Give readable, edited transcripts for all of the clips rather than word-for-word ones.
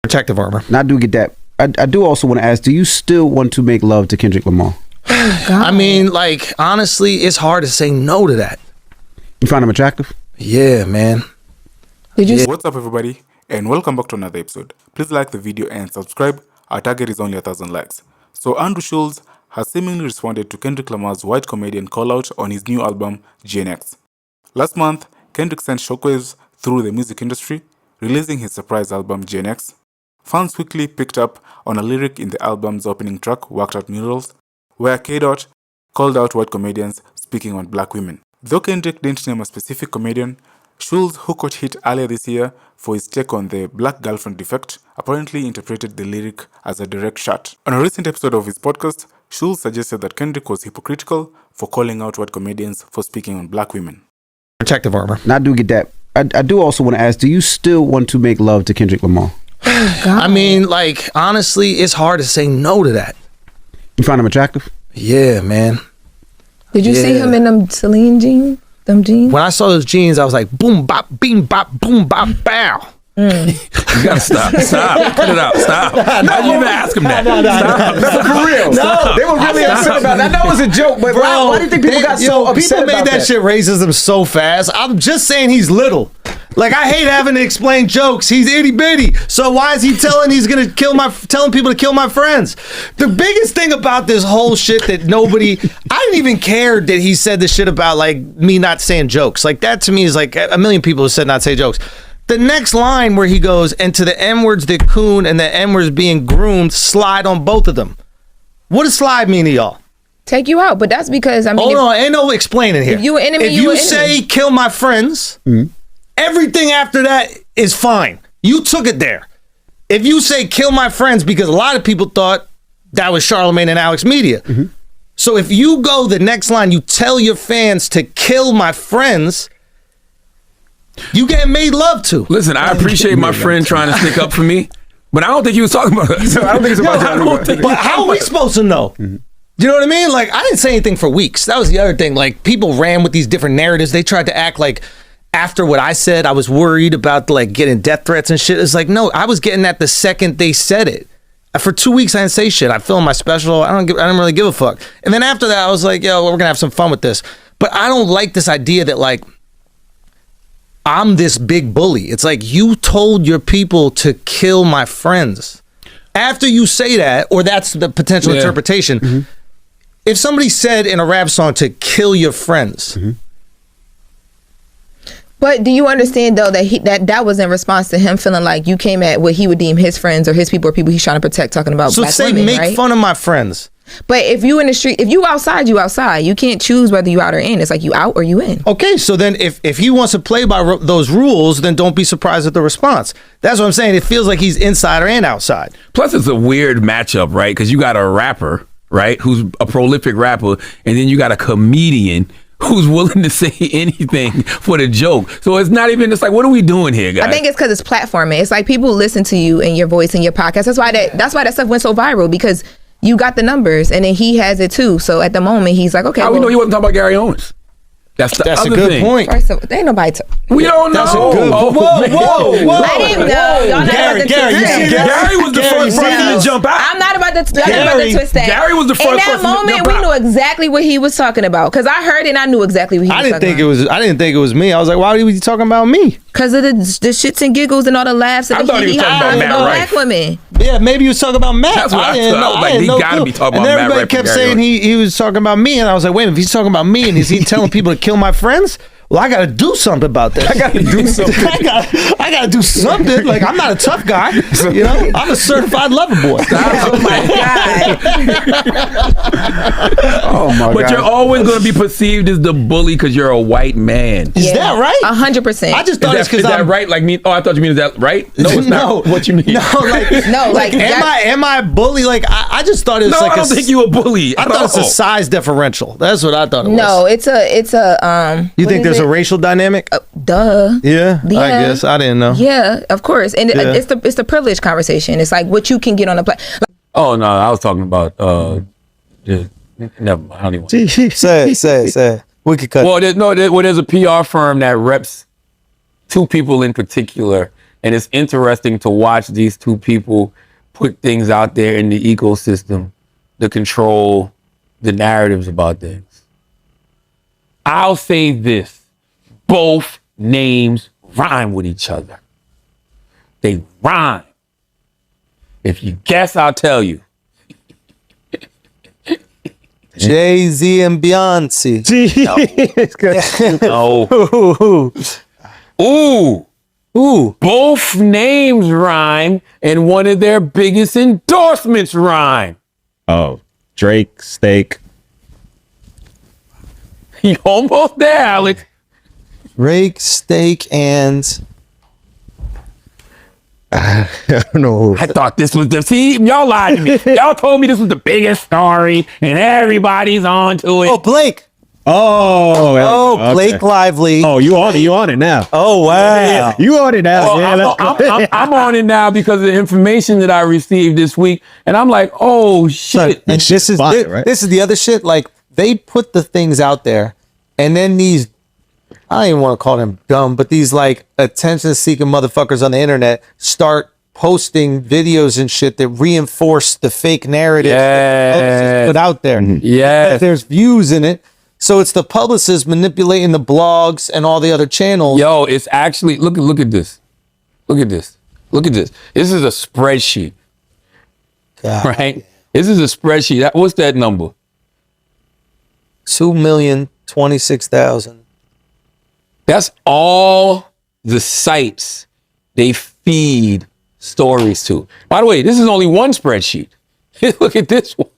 Protective armor. And I do get that. I do also want to ask, do you still want to make love to Kendrick Lamar? I mean, like, honestly, it's hard to say no to that. You find him attractive? Yeah, man. Did you? What's up, everybody, and welcome back to another episode. Please like the video and subscribe. Our target is only 1,000 likes. So Andrew Schulz has seemingly responded to Kendrick Lamar's white comedian call-out on his new album, GNX. Last month, Kendrick sent shockwaves through the music industry, releasing his surprise album, GNX. Fans quickly picked up on a lyric in the album's opening track, Worked Out Murals, where K-Dot called out white comedians speaking on black women. Though Kendrick didn't name a specific comedian, Schulz, who got hit earlier this year for his take on the black girlfriend defect, apparently interpreted the lyric as a direct shot. On a recent episode of his podcast, Schulz suggested that Kendrick was hypocritical for calling out white comedians for speaking on black women. Protective armor. And I do get that. I do also want to ask, do you still want to make love to Kendrick Lamar? I mean, like, honestly, it's hard to say no to that. You find him attractive? Yeah, man. Did you see him in them Celine jeans? Them jeans? When I saw those jeans, I was like, boom, bop, beam, bop, boom, bop, bow. You gotta stop. Cut it out. Stop. How did you even ask him that? Stop. For real. No, they were really upset about that. That was a joke, but why do you think people got so upset people made about that shit racism so fast. I'm just saying he's little. Like, I hate having to explain jokes. He's itty bitty. So why is he telling telling people to kill my friends? The biggest thing about this whole shit that I didn't even care that he said this shit about, like, me not saying jokes. Like, that to me is like a million people who said not say jokes. The next line where he goes, and to the N-words that coon and the N-words being groomed, slide on both of them. What does slide mean to y'all? Take you out, but that's because, I mean... Hold on, ain't no explaining here. If you an enemy, if you say kill my friends, everything after that is fine. You took it there. If you say kill my friends, because a lot of people thought that was Charlamagne and Alex Media. So if you go the next line, you tell your fans to kill my friends... You getting made love to. Listen, I appreciate my friend trying to stick up for me, but I don't think he was talking about us. I don't think it's about you. But how are we supposed to know? You know what I mean? Like, I didn't say anything for weeks. That was the other thing. Like, people ran with these different narratives. They tried to act like after what I said, I was worried about, like, getting death threats and shit. It's like, no, I was getting that the second they said it. For 2 weeks, I didn't say shit. I filmed my special. I didn't really give a fuck. And then after that, I was like, yo, we're going to have some fun with this. But I don't like this idea that, like, I'm this big bully. It's like, you told your people to kill my friends. After you say that, or that's the potential interpretation, if somebody said in a rap song to kill your friends. But do you understand, though, that that was in response to him feeling like you came at what he would deem his friends or his people or people he's trying to protect, talking about black women, make right? fun of my friends. But if you in the street, if you outside, you outside. You can't choose whether you out or in. It's like you out or you in. Okay, so then if he wants to play by those rules, then don't be surprised at the response. That's what I'm saying. It feels like he's insider and outside. Plus, it's a weird matchup, right? Because you got a rapper, right, who's a prolific rapper, and then you got a comedian who's willing to say anything for the joke. So it's not even, it's like, what are we doing here, guys? I think it's because it's platforming. It's like people listen to you and your voice and your podcast. That's why that stuff went so viral, because you got the numbers, and then he has it too. So at the moment, he's like, okay. How we know he wasn't talking about Gary Owens? That's a good point. First of all, ain't nobody. We don't know. That's a good point. Whoa. Let him know. Gary was the first person to jump out. I'm not about to twist that. Gary was the first person to In that moment, jump we out. knew exactly what he was talking about, because I heard it and I knew exactly what he was talking about. I didn't think it was me. I was like, why was he talking about me? Because of the shits and giggles and all the laughs and I thought he was talking about Matt black women. Yeah, maybe he was talking about Matt. That's what I thought. I was like, he gotta be talking about Matt. And everybody kept saying he was talking about me, and I was like, wait a minute, if he's talking about me, and is he telling people to kill my friends? Well, I got to do something about that. I got to do something. I got to do something. Like, I'm not a tough guy. You know, I'm a certified lover boy. Oh my God. Oh my God. But you're always going to be perceived as the bully because you're a white man. Is that right? 100%. I just thought it's because I'm... Is that right? Like me? Oh, I thought you mean, is that right? No, it's not what you mean. Am I a bully? Like, I just thought it was I don't think you a bully. I thought it's a size differential. That's what I thought it was. No, it's a You think there's a racial dynamic? Duh. Yeah, I guess I didn't know. Yeah, of course, and it's the privilege conversation. It's like what you can get on a platform. Oh no, I was talking about never mind. I don't even want to. Say it. We could cut. Well, there's a PR firm that reps two people in particular And it's interesting to watch these two people put things out there in the ecosystem to control the narratives about things. I'll say this. Both names rhyme with each other. They rhyme. If you guess, I'll tell you. Jay-Z and Beyonce. No. Ooh. Ooh. Both names rhyme, and one of their biggest endorsements rhyme. Oh, Drake, Steak. You almost there, Alex. Rake, steak, and I don't know. I thought this was the... See, y'all lied to me. Y'all told me this was the biggest story, and everybody's on to it. oh, Blake. Oh, okay. Blake Lively. Oh, you on it? You on it now? Oh, wow. You on it now? Well, I'm on it now because of the information that I received this week, and I'm like, oh shit! And this is fire, right? this is the other shit. Like they put the things out there, and then these, I don't even want to call them dumb, but these like attention-seeking motherfuckers on the internet start posting videos and shit that reinforce the fake narrative that the publicists put out there. Yes. That there's views in it. So it's the publicists manipulating the blogs and all the other channels. Yo, it's actually look at this. Look at this. Look at this. This is a spreadsheet, God. right? This is a spreadsheet. What's that number? 2,026,000. That's all the sites they feed stories to. By the way, this is only one spreadsheet. Look at this one.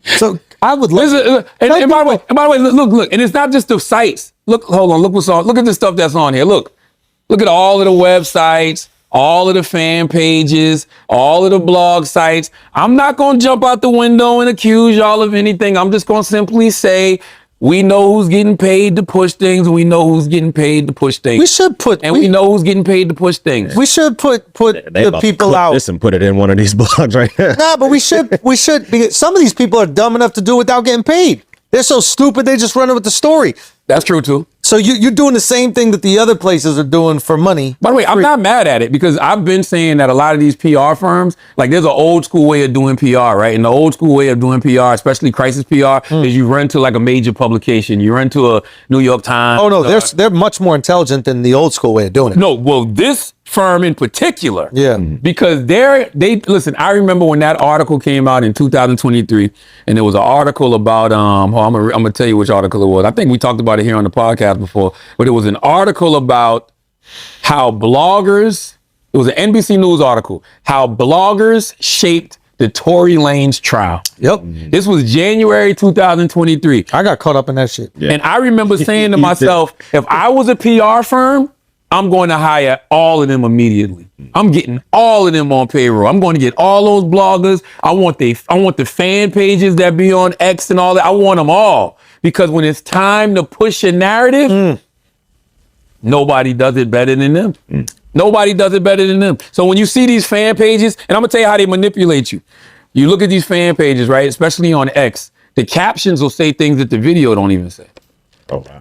So I would This look. is, and by the way, look, and it's not just the sites. Look, hold on, look what's on. Look at the stuff that's on here. Look at all of the websites, all of the fan pages, all of the blog sites. I'm not gonna jump out the window and accuse y'all of anything. I'm just gonna simply say we know who's getting paid to push things. We know who's getting paid to push things. We should put, and we know who's getting paid to push things. we should put They the about to people clip out. this and put it in one of these blogs right here. Nah, but we should, because some of these people are dumb enough to do it without getting paid. They're so stupid, they just run it with the story. That's true too. So you're doing the same thing that the other places are doing for money. By the way, I'm not mad at it because I've been saying that a lot of these PR firms, like there's an old school way of doing PR, right? And the old school way of doing PR, especially crisis PR, is you run to like a major publication. You run to a New York Times. Oh no, they're much more intelligent than the old school way of doing it. No, well, this firm in particular. Yeah. Because they listen, I remember when that article came out in 2023, and there was an article about I'm gonna tell you which article it was. I think we talked about it here on the podcast before, but it was an article about how bloggers, it was an NBC News article, how bloggers shaped the Tory Lanez trial. Yep. This was January 2023. I got caught up in that shit. And I remember saying to You myself, if I was a PR firm, I'm going to hire all of them immediately. I'm getting all of them on payroll. I'm going to get all those bloggers. I want the fan pages that be on X and all that. I want them all. Because when it's time to push a narrative, nobody does it better than them. Nobody does it better than them. So when you see these fan pages, and I'm going to tell you how they manipulate you. You look at these fan pages, right? Especially on X. The captions will say things that the video don't even say. Oh, wow.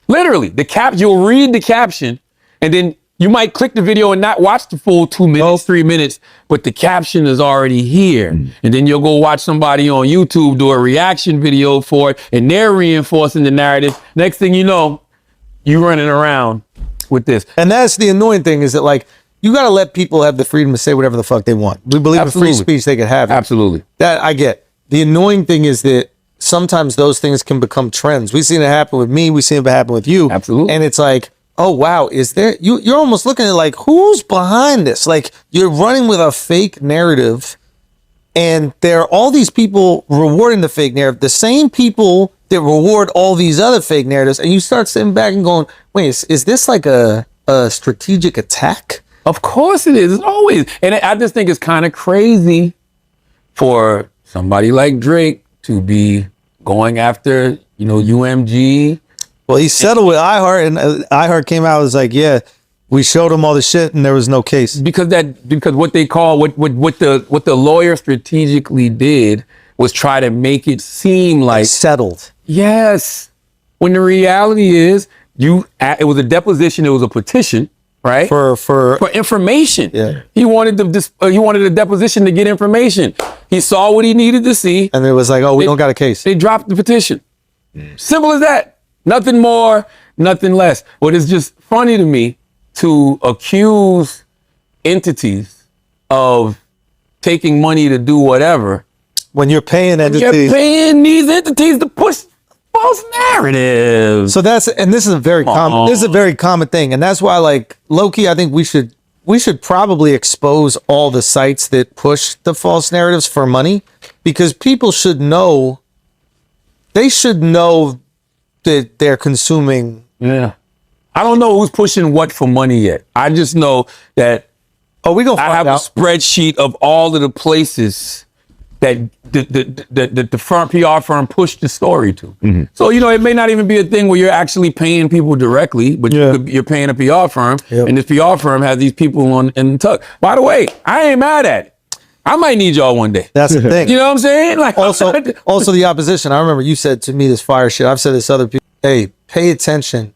Literally, you'll read the caption, and then you might click the video and not watch the full 2 minutes, 3 minutes, but the caption is already here. And then you'll go watch somebody on YouTube do a reaction video for it, and they're reinforcing the narrative. Next thing you know, you running around with this. And that's the annoying thing, is that like you got to let people have the freedom to say whatever the fuck they want. We believe Absolutely. in free speech; they can have it. Absolutely. That I get. The annoying thing is that sometimes those things can become trends. We've seen it happen with me. We've seen it happen with you. Absolutely. And it's like, oh wow, is there? You're almost looking at it like, who's behind this? Like you're running with a fake narrative, and there are all these people rewarding the fake narrative, the same people that reward all these other fake narratives, and you start sitting back and going, wait, is this like a strategic attack? Of course it is. It's always. And I just think it's kind of crazy for somebody like Drake to be going after, UMG. Well, he settled with iHeart, and iHeart came out and was like, yeah, we showed him all the shit and there was no case. Because what they call what the lawyer strategically did was try to make it seem like Settled. yes, when the reality is it was a deposition, it was a petition, right? For information. Yeah. He wanted he wanted a deposition to get information. He saw what he needed to see. And it was like, oh, we don't got a case. They dropped the petition. Simple as that. Nothing more, nothing less. But it's just funny to me to accuse entities of taking money to do whatever. When you're paying You're entities. paying these entities to push false narratives. So this is a very common. This is a very common thing, and that's why, like, low-key, I think we should probably expose all the sites that push the false narratives for money, because people should know. They should know that they're consuming. Yeah. I don't know who's pushing what for money yet. I just know that we gonna find I have out. a spreadsheet of all of the places that the firm, PR firm pushed the story to. Mm-hmm. So, it may not even be a thing where you're actually paying people directly, but you're paying a PR firm, and this PR firm has these people in the tuck. By the way, I ain't mad at it. I might need y'all one day. That's the thing. You know what I'm saying? Like, also the opposition. I remember you said to me this fire shit. I've said this to other people. Hey, pay attention.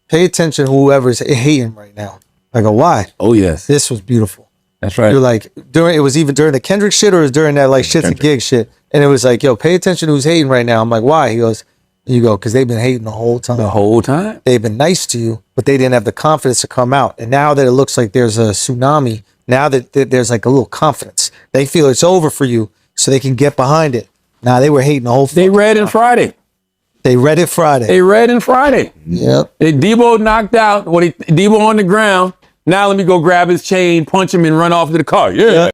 Pay attention to whoever's hating right now. I go, why? Oh, yes. This was beautiful. That's right. You're like, it was even during the Kendrick shit, or it was during that like shits and gigs shit. And it was like, yo, pay attention to who's hating right now. I'm like, why? He goes, because they've been hating the whole time. The whole time? They've been nice to you, but they didn't have the confidence to come out. And now that it looks like there's a tsunami, now that there's like a little confidence, they feel it's over for you, so they can get behind it. Now they were hating the whole. They read in Friday. They read it Friday. They read in Friday. Yep. Debo knocked out. Debo on the ground. Now let me go grab his chain, punch him, and run off to the car. Yeah.